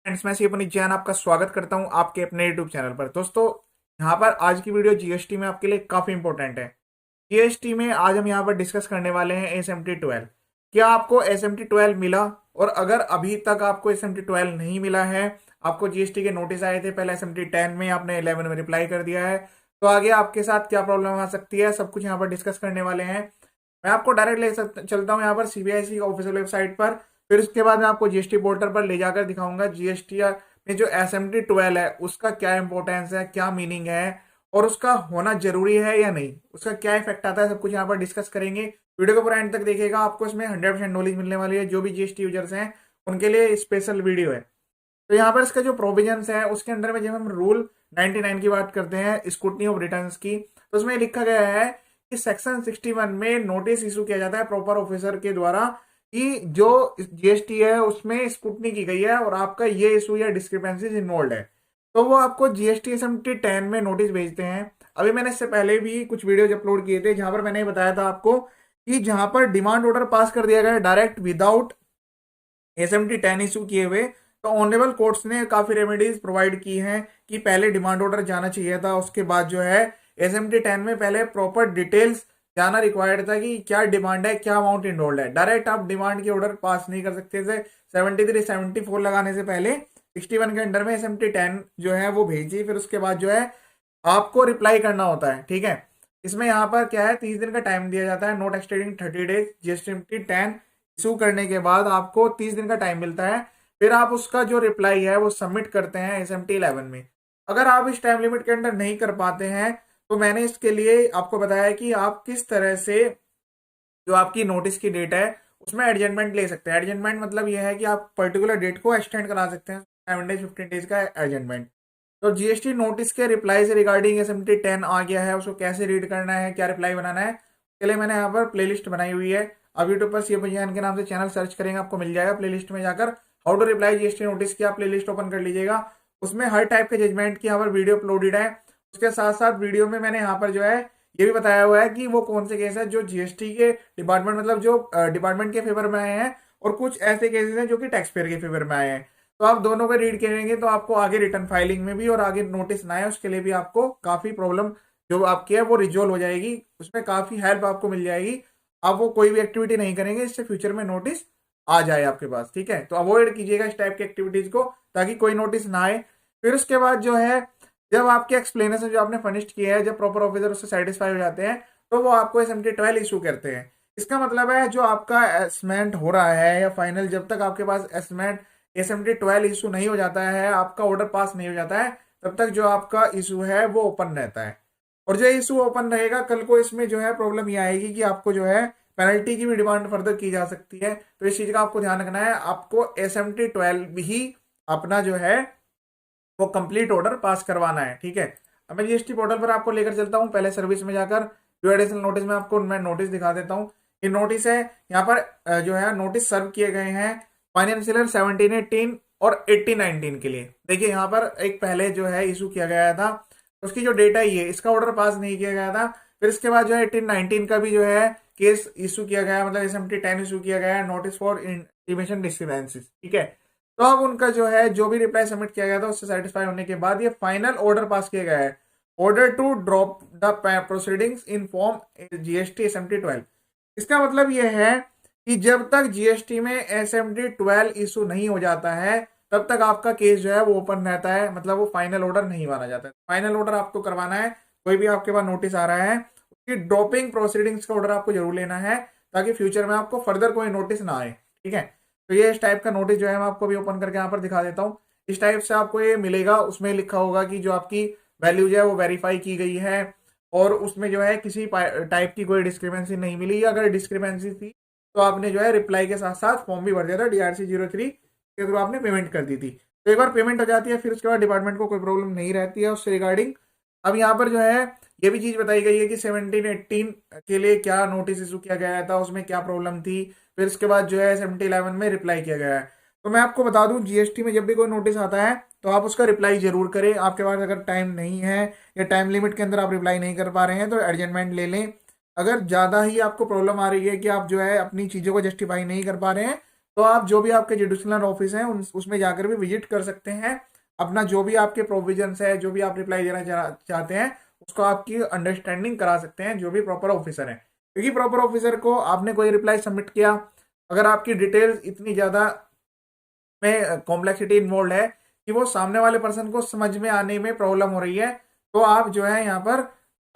Friends, मैं शिवपुनीत जैन आपका स्वागत करता हूं आपके अपने यूट्यूब चैनल पर। दोस्तों, यहां पर आज की वीडियो जीएसटी में आपके लिए काफी इंपॉर्टेंट है। जीएसटी में आज हम यहां पर डिस्कस करने वाले हैं SMT 12। क्या आपको SMT 12 मिला? और अगर अभी तक आपको SMT 12 नहीं मिला है, आपको जीएसटी के नोटिस आए थे पहले SMT 10 में, आपने 11 में रिप्लाई कर दिया है, तो आगे आपके साथ क्या प्रॉब्लम आ सकती है, सब कुछ यहाँ पर डिस्कस करने वाले हैं। मैं आपको डायरेक्ट चलता हूँ यहाँ पर सीबीआईसी ऑफिशियल वेबसाइट पर। फिर उसके बाद मैं आपको जीएसटी पोर्टल पर ले जाकर दिखाऊंगा जीएसटी में जो SMT 12 है उसका क्या इंपॉर्टेंस है, क्या मीनिंग है, और उसका होना जरूरी है या नहीं, उसका क्या इफेक्ट आता है, सब कुछ यहाँ पर डिस्कस करेंगे। वीडियो को पूरा एंड तक देखिएगा, आपको इसमें 100% नॉलेज मिलने वाली है। जो भी जीएसटी यूजर्स हैं उनके लिए स्पेशल वीडियो है। तो यहाँ पर इसका जो प्रोविजंस है उसके अंडर में जब हम रूल 99 की बात करते हैं, स्क्रूटनी ऑफ रिटर्न्स की, तो उसमें लिखा गया है कि सेक्शन 61 में नोटिस इशू किया जाता है प्रॉपर ऑफिसर के द्वारा कि जो जीएसटी है उसमें स्क्रूटनी की गई है और आपका ये इशू या डिस्क्रिपेंसीज इन्वॉल्व है, तो वो आपको जीएसटी SMT 10 में नोटिस भेजते हैं। अभी मैंने इससे पहले भी कुछ वीडियोज अपलोड किए थे जहां पर मैंने बताया था आपको कि जहां पर डिमांड ऑर्डर पास कर दिया गया डायरेक्ट विदाउट SMT 10 इशू किए हुए, तो ऑनरेबल कोर्ट्स ने काफी रेमेडीज प्रोवाइड की हैं कि पहले डिमांड ऑर्डर जाना चाहिए था, उसके बाद जो है SMT 10 में पहले प्रॉपर डिटेल्स जाना रिक्वायर्ड था कि क्या डिमांड है, क्या अमाउंट इन्वॉल्व है। डायरेक्ट आप डिमांड के ऑर्डर पास नहीं कर सकते थे। 73 74 लगाने से पहले 61 के अंडर में SMT 10 जो है वो भेजी, फिर उसके बाद जो है आपको रिप्लाई करना होता है। ठीक है, इसमें यहाँ पर क्या है, 30 दिन का टाइम दिया जाता है, नोट एक्सटेडिंग 30 डेज। GST 10 इशू करने के बाद आपको 30 दिन का टाइम मिलता है, फिर आप उसका जो रिप्लाई है वो सबमिट करते हैं SMT 11 में। अगर आप इस टाइम लिमिट के अंदर नहीं कर पाते हैं तो मैंने इसके लिए आपको बताया कि आप किस तरह से जो आपकी नोटिस की डेट है उसमें एडजमेंट ले सकते हैं। एडजमेंट मतलब यह है कि आप पर्टिकुलर डेट को एक्सटेंड करा सकते हैं, 7 डेज 15 डेज का एडजमेंट। तो जीएसटी नोटिस के रिप्लाई से रिगार्डिंग SMT 10 आ गया है, उसको कैसे रीड करना है, क्या रिप्लाई बनाना है, इसके लिए मैंने यहाँ पर प्लेलिस्ट बनाई हुई है। आप यूट्यूब पर सीएम के नाम से चैनल सर्च करेंगे, आपको मिल जाएगा। प्लेलिस्ट में जाकर how to reply GST notice की आप प्लेलिस्ट ओपन कर लीजिएगा। उसमें हर टाइप के जजमेंट की यहाँ पर वीडियो अपलोडेड है। उसके साथ साथ वीडियो में मैंने यहाँ पर जो है ये भी बताया हुआ है कि वो कौन से केस है जो जीएसटी के डिपार्टमेंट, मतलब जो डिपार्टमेंट के फेवर में आए हैं, और कुछ ऐसे केसेस हैं जो कि टैक्स पेयर के फेवर में आए हैं। तो आप दोनों को रीड करेंगे तो आपको आगे रिटर्न फाइलिंग में भी और आगे नोटिस ना आए उसके लिए भी आपको काफी प्रॉब्लम जो आपकी है वो रिजोल्व हो जाएगी, उसमें काफी हेल्प आपको मिल जाएगी। आप वो कोई भी एक्टिविटी नहीं करेंगे इससे फ्यूचर में नोटिस आ जाए आपके पास। ठीक है, तो अवॉइड कीजिएगा इस टाइप की एक्टिविटीज को ताकि कोई नोटिस ना आए। फिर उसके बाद जो है, जब आपके एक्सप्लेनेशन जो आपने फर्निश्ड किया है, जब प्रॉपर ऑफिसर उससे सेटिस्फाई हो जाते हैं तो वो आपको SMT 12 इशू करते हैं। इसका मतलब है जो आपका एसमेंट हो रहा है या फाइनल, जब तक आपके पास एसमेंट SMT 12 इशू नहीं हो जाता है, आपका ऑर्डर पास नहीं हो जाता है, तब तक जो आपका इशू है वो ओपन रहता है। और जो इशू ओपन रहेगा, कल को इसमें जो है प्रॉब्लम ये आएगी कि आपको जो है पेनल्टी की भी डिमांड फर्दर की जा सकती है। तो इस चीज का आपको ध्यान रखना है, आपको SMT 12 ही अपना जो है वो कंप्लीट ऑर्डर पास करवाना है। ठीक है, अब मैं जीएसटी पोर्टल पर आपको लेकर चलता हूँ। पहले सर्विस में जाकर जो एडिशनल नोटिस में आपको मैं नोटिस दिखा देता हूँ। ये नोटिस है, यहाँ पर जो है नोटिस सर्व किए गए हैं फाइनेंशियल 17 18 और 18 19 के लिए। देखिए यहाँ पर एक पहले जो है इशू किया गया था, उसकी जो डेटा ही है, इसका ऑर्डर पास नहीं किया गया था। फिर इसके बाद जो है 18 19 का भी जो है केस इशू किया गया, मतलब SMT 10 इशू किया गया है, नोटिस फॉर इंटीमेशन डिस्क्रिपेंसीज। ठीक है, तो अब उनका जो है जो भी रिप्लाई सबमिट किया गया था उससे सेटिस्फाई होने के बाद ये फाइनल ऑर्डर पास किया गया है, order to drop the proceedings in form GST SMT 12। इसका मतलब यह है कि जब तक जीएसटी में SMT 12 इशू नहीं हो जाता है तब तक आपका केस जो है वो ओपन रहता है, मतलब वो फाइनल ऑर्डर नहीं माना जाता है। फाइनल ऑर्डर आपको करवाना है, कोई भी आपके पास नोटिस आ रहा है उसकी ड्रॉपिंग प्रोसीडिंग्स का ऑर्डर आपको जरूर लेना है ताकि फ्यूचर में आपको फर्दर कोई नोटिस ना आए। ठीक है, तो ये इस टाइप का नोटिस जो है मैं आपको भी ओपन करके यहाँ पर दिखा देता हूँ। इस टाइप से आपको ये मिलेगा, उसमें लिखा होगा कि जो आपकी वैल्यू जो है वो वेरीफाई की गई है, और उसमें जो है किसी टाइप की कोई डिस्क्रिपेंसी नहीं मिली। अगर डिस्क्रिपेंसी थी तो आपने जो है रिप्लाई के साथ साथ फॉर्म भी भर दिया था, DRC 03 के थ्रू आपने पेमेंट कर दी थी। तो एक बार पेमेंट हो जाती है फिर उसके बाद डिपार्टमेंट को कोई प्रॉब्लम नहीं रहती है उससे रिगार्डिंग। अब यहाँ पर जो है ये भी चीज बताई गई है कि 17 18 के लिए क्या नोटिस इशू किया गया था, उसमें क्या प्रॉब्लम थी, फिर इसके बाद जो है SMT 11 में रिप्लाई किया गया है। तो मैं आपको बता दूं, जीएसटी में जब भी कोई नोटिस आता है तो आप उसका रिप्लाई जरूर करें। आपके पास अगर टाइम नहीं है या टाइम लिमिट के अंदर आप रिप्लाई नहीं कर पा रहे हैं तो एडजमेंट ले लें। अगर ज़्यादा ही आपको प्रॉब्लम आ रही है कि आप जो है अपनी चीज़ों को जस्टिफाई नहीं कर पा रहे हैं तो आप जो भी आपके जुडिशनल ऑफिस हैं उसमें जाकर भी विजिट कर सकते हैं। अपना जो भी आपके प्रोविजंस है, जो भी आप रिप्लाई देना चाहते हैं, उसको आपकी अंडरस्टैंडिंग करा सकते हैं जो भी प्रॉपर ऑफिसर है। क्योंकि प्रॉपर ऑफिसर को आपने कोई रिप्लाई सबमिट किया, अगर आपकी डिटेल्स इतनी ज़्यादा में कॉम्प्लेक्सिटी इन्वॉल्व है कि वो सामने वाले पर्सन को समझ में आने में प्रॉब्लम हो रही है, तो आप जो है यहाँ पर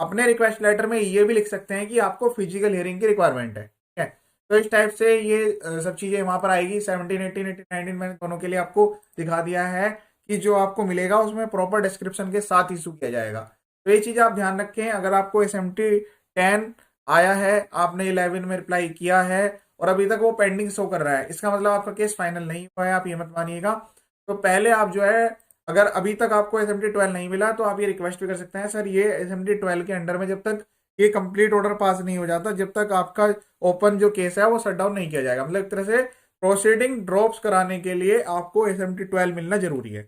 अपने रिक्वेस्ट लेटर में ये भी लिख सकते हैं कि आपको फिजिकल हियरिंग की रिक्वायरमेंट है। ठीक है, तो इस टाइप से ये सब चीज़ें वहाँ पर आएगी। 17, 18, 19 मैंने दोनों के लिए आपको दिखा दिया है कि जो आपको मिलेगा उसमें प्रॉपर डिस्क्रिप्शन के साथ इशू किया जाएगा। तो ये चीज़ आप ध्यान रखें। अगर आपको SMT 10 आया है, आपने 11 में रिप्लाई किया है और अभी तक वो पेंडिंग शो कर रहा है, इसका मतलब आपका केस फाइनल नहीं हुआ है, आप ये मत मानिएगा। तो पहले आप जो है, अगर अभी तक आपको SMT 12 नहीं मिला तो आप ये रिक्वेस्ट भी कर सकते हैं, सर ये SMT 12 के अंडर में जब तक ये कंप्लीट ऑर्डर पास नहीं हो जाता, जब तक आपका ओपन जो केस है वो शट डाउन नहीं किया जाएगा। मतलब एक तरह से प्रोसीडिंग ड्रॉप्स कराने के लिए आपको SMT 12 मिलना जरूरी है।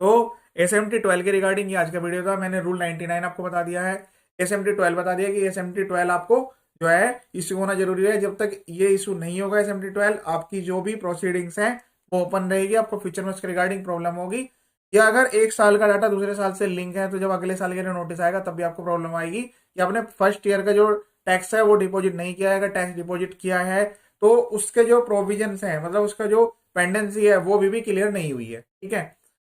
तो SMT 12 के रिगार्डिंग ये आज का वीडियो था। मैंने रूल 99 आपको बता दिया है, SMT 12 बता दिया कि SMT 12 आपको जो है इशू होना जरूरी है। जब तक ये इशू नहीं होगा SMT 12, आपकी जो भी प्रोसीडिंग्स हैं वो ओपन रहेगी। आपको फ्यूचर में उसके रिगार्डिंग प्रॉब्लम होगी, या अगर एक साल का डाटा दूसरे साल से लिंक है तो जब अगले साल के लिए नोटिस आएगा तब भी आपको प्रॉब्लम आएगी कि आपने फर्स्ट ईयर का जो टैक्स है वो डिपॉजिट नहीं किया है। अगर टैक्स डिपॉजिट किया है तो उसके जो प्रोविजंस है, मतलब उसका जो पेंडेंसी है वो भी क्लियर नहीं हुई है। ठीक है,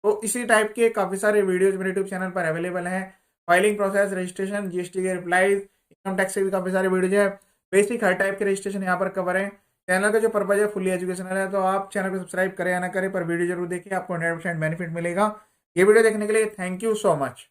तो इसी टाइप के काफ़ी सारे वीडियोज मेरे यूट्यूब चैनल पर अवेलेबल हैं। फाइलिंग प्रोसेस, रजिस्ट्रेशन, GST के रिप्लाईज, इनकम टैक्स के भी काफ़ी सारे वीडियोज है। बेसिक हर टाइप के रजिस्ट्रेशन यहाँ पर कवर है। चैनल का जो पर्पज है फुली एजुकेशनल है, तो आप चैनल को सब्सक्राइब करें या ना करें पर वीडियो जरूर देखिए, आपको 100% बेनिफिट मिलेगा। ये वीडियो देखने के लिए थैंक यू सो मच।